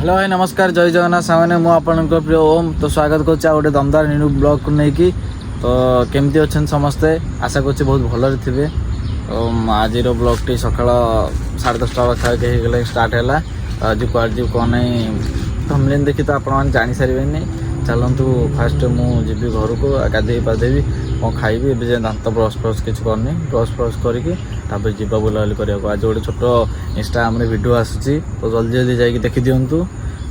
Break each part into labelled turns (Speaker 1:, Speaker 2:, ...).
Speaker 1: Hello भाई नमस्कार जय जगन्नाथ सामने मु आपन प्रिय ओम तो स्वागत कर गोटे दमदार न्यू ब्लॉग को लेकिन तो केमती अच्छा समस्ते आशा कर बहुत भलरे थे। तो आज ब्लॉग टी सका 10:30 पाखे स्टार्ट है। आज कौन जी कौन नहीं थंबनेल देखी तो आप जानी सारे नहीं। चलतु फास्ट मुझे घर को गाधे पाधेबी कौन खाइबी ए दात ब्रश फ्रश किसी करनी ब्रश फ्रश करके जा बुलाबुली करने। आज गोटे छोट इंस्टाग्राम वीडियो आसूसी तो जल्दी जल्दी जाकि देखी दिंतु।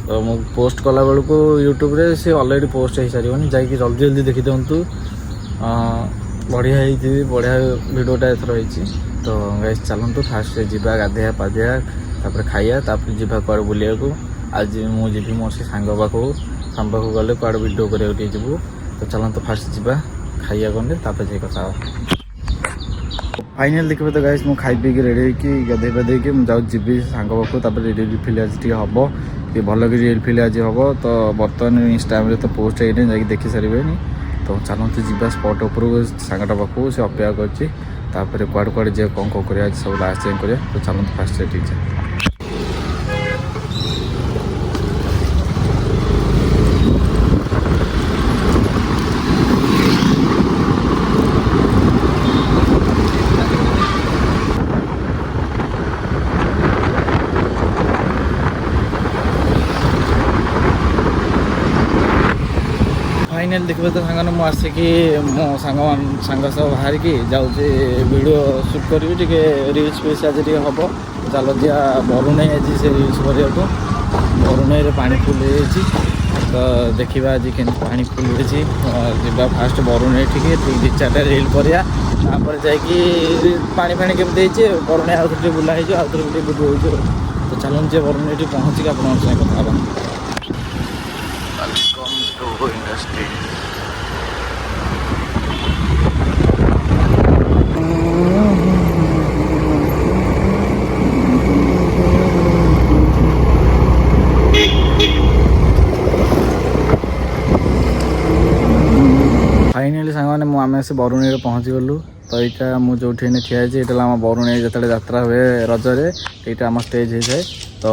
Speaker 1: तो मु पोस्ट कला बेलू यूट्यूब रे से ऑलरेडी पोस्ट हो सारे जा जल्दी जल्दी देखी दिंतु। बढ़िया बढ़िया वीडियोटा एथर होती। तो गाइस चलतु फास्ट जा गाधे पाधे तापर खाइया तापर जा कड़े बुलिया को। आज मुझे मोर से सांग पाखक गले कड़े वीडियो करके जीवु। तो चलतु फास्ट जा खाइया गले तापर जा कथा फाइनाल देखिए। तो गाइस मु खाई पी रेडी होगी गाधे पाधे कि जी सांग पाखक रेडी फिल आज हम कि भल कि रिल आज हम। तो बर्तमान इंस्टाग्राम तो पोस्ट है जा देखी सारे। तो चलते जा स्पट उपर सांगटा पाखक से अपेक्षा कर कुआड़े कुआड़े जे कौन कौन कर सब लास्ट चेक कर। तो चलते फास्ट ठीक है। फाइनाल देखिए। तो सांग मुझे आसिकी मो सांग सब बाहर की जाऊँगी वीडियो शूट करी टे रिल्स फिल्स आज हम। चल जा बरुणाई आज से रिल्स करने को बरुणाई पा फुल हो। तो देखा आज के पा फुल हो फास्ट बरुणाई टी 2-4टा रिल करा जाकि पानी केमती बरुणाई आउ थे बुला आउ थे वीडियो हो। तो चलते बरुणाई पहुँचिक आप कथा इंडस्ट्री फाइनाली सांग आम से बरुणाई पहुँची गलु। तो यहाँ मुझे जो ठिया है बरुणाई जो यात्रा हुए रजरे यहाँ आम स्टेज होता है। तो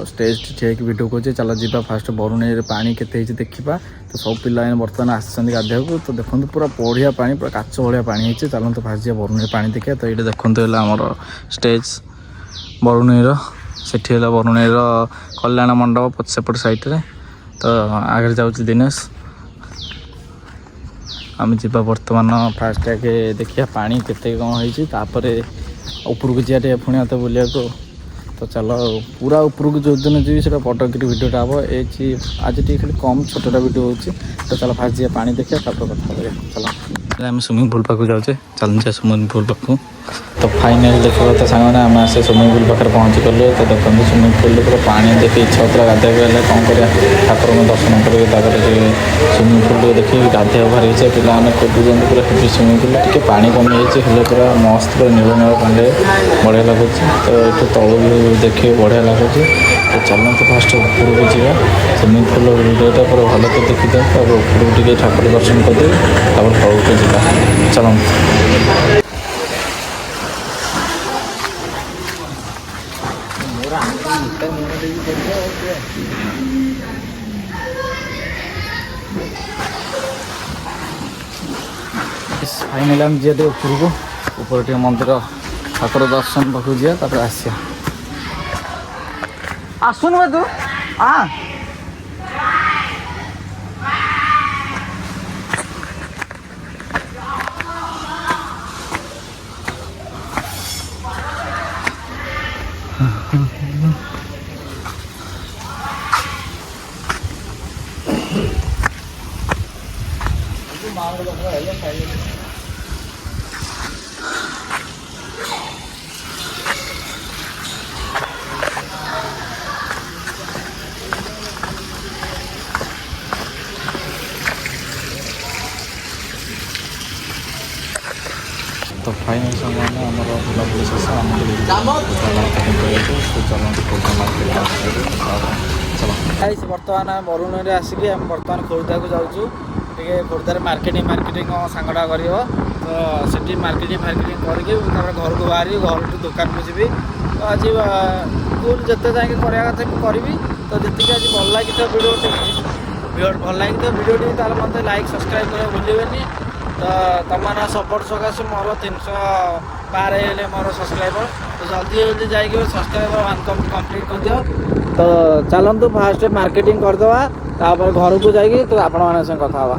Speaker 1: स्टेज ठिया वीडियो को चल जा फास्ट बरुणाई पानी केते देखा। तो सब पिला बर्तमान आसछन गाधे को। तो देखो पूरा बढ़िया पानी पूरा काच भाया पानी होती। चलते फास्ट जा बरुणाई पानी देखा। तो ये देखते आमर स्टेज बरुणाई से बरुणाई कल्याण मंडप सेपट साइड। तो आगे जाऊँ दिनेश आम जा बर्तमान फास्ट आगे देखिए पानी केते कौन होपर उपरको जा पुणी मत बुलिया को। तो चलो पूरा उपरको जो दिन जी से पटोग्री वीडियोटा हम ये आज टी खाली कम छोटा वीडियो हो। तो चलो फास्ट जा पानी देखिए तापर कथा चलो आम स्विमिंग पुल पाक जाऊे। चलते स्विमिंग पुल पाक। तो फाइनाल देखो तो सांगने आम आसे स्विमिंग पुल पाखे पहुँची गलु। तो देखो स्विमिंग पुल पूरा पानी देखिए इच्छा होता गाधे गले कौन कर ठाकुर दर्शन करेंगे। स्विमिंग पुल देखिए गाधे बाहर हो पे खोदुं पूरा हेवी स्विमिंग पुल टी पानी कमी जाइए पूरा मस्त पूरा नील नील पानी बढ़िया लगुच। तो ये तलू भी देखिए बढ़िया लगुच। तो चलते फास्ट ऊपर को जा स्विमिंग पुल वीडियोटा पूरा भल तो देखी दिखाँ। तो ऊपर टे ठाकुर दर्शन करदे तब तलू को जा चलते। फाइनाली आम जी ऊपर टे मंदिर ठाकुर दर्शन पाक जा आसिया आसुन तू हाँ तो फाइनाल सामान आमर बुलाबुली शेष आम चलो बर्तमान बरुणाई आसिक आम बर्तमान खोर्धा को जाऊँ। खोर्धार मार्केटिंग सांगटा कर। तो से मार्केटिंग करके घर को बाहरी घर दुकान को जी। तो आज फुल जिते जाए करा कथा करी ତ ଯେତିକି ଆଜି ଭଲ ଲାଗିଥିବ ଭିଡ଼ିଓଟି ଭଲ ଲାଗିଥିବ ଭିଡ଼ିଓଟି ତାହେଲେ ମୋତେ ଲାଇକ୍ ସବସ୍କ୍ରାଇବ୍ କରିବା ଭୁଲିବେନି। ତ ତମମାନଙ୍କ ସପୋର୍ଟ ସକାଶେ ମୋର 300 ପାର ହେଇଗଲେ ମୋର ସବସ୍କ୍ରାଇବର୍। ତ ଜଲ୍ଦି ଯାଇକି ସବସ୍କ୍ରାଇବର୍ 1 କମ୍ପ୍ଲିଟ୍ କରିଦିଅ। ତ ଚାଲନ୍ତୁ ଫାଷ୍ଟ ମାର୍କେଟିଂ କରିଦେବା, ତାପରେ ଘରକୁ ଯାଇକି ତ ଆପଣମାନଙ୍କ ସାଙ୍ଗେ କଥା ହେବା।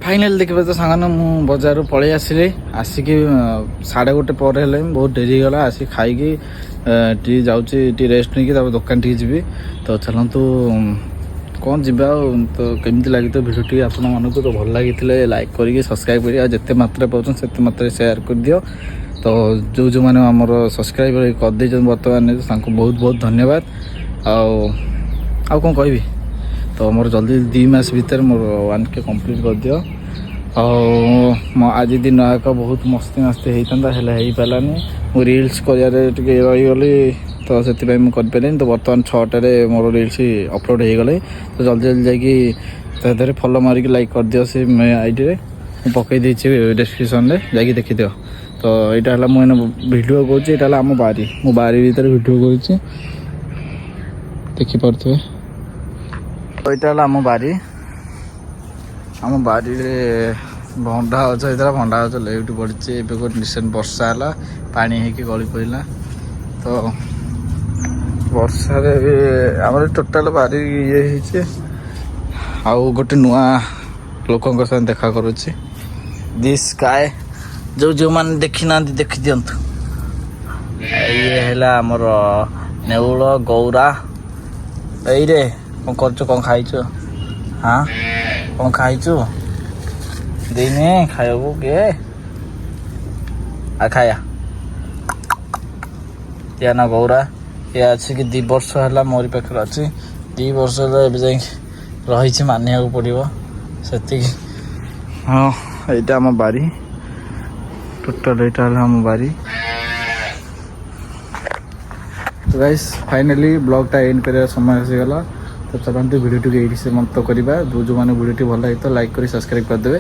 Speaker 1: ଫାଇନାଲି ଦେଖିବେ ତ ସାଙ୍ଗମାନେ ମୁଁ ବଜାରରୁ ପଳେଇ ଆସିକି 1:30 ପରେ ହେଲେ ବହୁତ ଡେରି ହେଇଗଲା। ଆସିକି ଖାଇକି ଟିକେ ଯାଉଛି ଟିକେ ରେଷ୍ଟ ନେଇକି ତାପରେ ଦୋକାନ ଟିକେ ଯିବି। ତ ଚାଲନ୍ତୁ କ'ଣ ଯିବା ଆଉ। ତ କେମିତି ଲାଗିଥିବ ଭିଡ଼ିଓଟି ଆପଣମାନଙ୍କୁ ତ ଭଲ ଲାଗିଥିଲେ ଲାଇକ୍ କରିକି ସବସ୍କ୍ରାଇବ୍ କରି ଆଉ ଯେତେ ମାତ୍ରାରେ ପାଉଛନ୍ତି ସେତେ ମାତ୍ରାରେ ସେୟାର କରିଦିଅ। ତ ଯେଉଁମାନେ ଆମର ସବସ୍କ୍ରାଇବ୍ କରିଦେଇଛନ୍ତି ବର୍ତ୍ତମାନ ତାଙ୍କୁ ବହୁତ ବହୁତ ଧନ୍ୟବାଦ। ଆଉ କ'ଣ କହିବି, ତ ମୋର ଜଲ୍ଦି 2 ମାସ ଭିତରେ ମୋର 1K କମ୍ପ୍ଲିଟ୍ କରିଦିଅ। ଆଉ ଆଜି ଦିନ ଯାକ ବହୁତ ମସ୍ତି ହେଇଥାନ୍ତା, ହେଲେ ହେଇପାରିଲାନି। ମୁଁ ରିଲ୍ସ କରିବାରେ ଟିକେ ରହିଗଲି, ତ ସେଥିପାଇଁ ମୁଁ କରିପାରିଲିନି। ତ ବର୍ତ୍ତମାନ 6টাରେ ମୋର ରିଲ୍ସ ଅପଲୋଡ଼ ହେଇଗଲେ। ତ ଜଲ୍ଦି ଯାଇକି ତା ଦେହରେ ଫଲୋ ମାରିକି ଲାଇକ୍ କରିଦିଅ ସେ ଆଇଡ଼ିରେ, ମୁଁ ପକାଇ ଦେଇଛି ଡେସ୍କ୍ରିପସନ୍ରେ, ଯାଇକି ଦେଖିଦିଅ। ତ ଏଇଟା ହେଲା ମୁଁ ଏଇନା ଭିଡ଼ିଓ କରୁଛି, ଏଇଟା ହେଲା ଆମ ବାରି। ମୁଁ ବାରି ଭିତରେ ଭିଡ଼ିଓ କରୁଛି, ଦେଖିପାରୁଥିବେ। ଏଇଟା ହେଲା ଆମ ବାରିରେ ଭଣ୍ଡା ଗଛ ହେଇଥିଲା, ଭଣ୍ଡା ଗଛ ଲେଉଟି ପଡ଼ିଛି। ଏବେ ଗୋଟେ ରିସେଣ୍ଟ ବର୍ଷା ହେଲା, ପାଣି ହେଇକି ଗଳି ପଡ଼ିଲା। ତ ବର୍ଷାରେ ବି ଆମର ଟୋଟାଲ୍ ବାରି ଇଏ ହେଇଛି। ଆଉ ଗୋଟେ ନୂଆ ଲୋକଙ୍କ ସାଙ୍ଗେ ଦେଖା କରୁଛି। ଦିସ୍ ଗାଏ ଯେଉଁମାନେ ଦେଖିନାହାନ୍ତି ଦେଖିଦିଅନ୍ତୁ। ଇଏ ହେଲା ଆମର ନେଉଳ ଗୌରା। ଏଇରେ କ'ଣ କରୁଛୁ, କ'ଣ ଖାଇଛୁ? ହଁ କ'ଣ ଖାଇଛୁ? ଦେଇନି ଖାଇବାକୁ କିଏ? ଆଉ ଖାଇବା ଇଏ ନା ଗୌରା। ଇଏ ଆସିକି 2 ବର୍ଷ ହେଲା ମୋରି ପାଖରେ ଅଛି। 2 ବର୍ଷ ହେଲା ଏବେ ଯାଇକି ରହିଛି, ମାନିବାକୁ ପଡ଼ିବ ସେତିକି। ହଁ ଏଇଟା ଆମ ବାରି, ଟୋଟାଲ୍ ଏଇଟା ହେଲା ଆମ ବାରି। ତ ଗାଇସ୍ ଫାଇନାଲି ବ୍ଲଗ୍ଟା ଏଣ୍ଡ କରିବା ସମୟ ଆସିଗଲା। ତ ଚାଲନ୍ତୁ ଭିଡ଼ିଓଟିକୁ ଏଇଠି ସମାପ୍ତ କରିବା। ଯେଉଁମାନେ ଭିଡ଼ିଓଟି ଭଲ ଲାଗିଥିବ ଲାଇକ୍ କରି ସବସ୍କ୍ରାଇବ୍ କରିଦେବେ।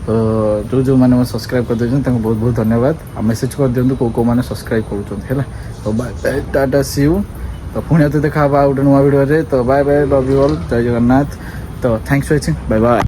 Speaker 1: ତ ଯେଉଁମାନେ ସବସ୍କ୍ରାଇବ୍ କରିଦେଇଛନ୍ତି ତାଙ୍କୁ ବହୁତ ବହୁତ ଧନ୍ୟବାଦ। ଆଉ ମେସେଜ୍ କରିଦିଅନ୍ତୁ କେଉଁମାନେ ସବସ୍କ୍ରାଇବ୍ କରୁଛନ୍ତି ହେଲା। ତ bye bye, tata see you. ତ ପୁଣି ଆଉ ଥରେ ଦେଖା ହେବା ଆଉ ଗୋଟେ ନୂଆ ଭିଡ଼ିଓରେ। ତ bye bye, love you all, ଜୟ ଜଗନ୍ନାଥ। ତ thanks for watching, bye bye.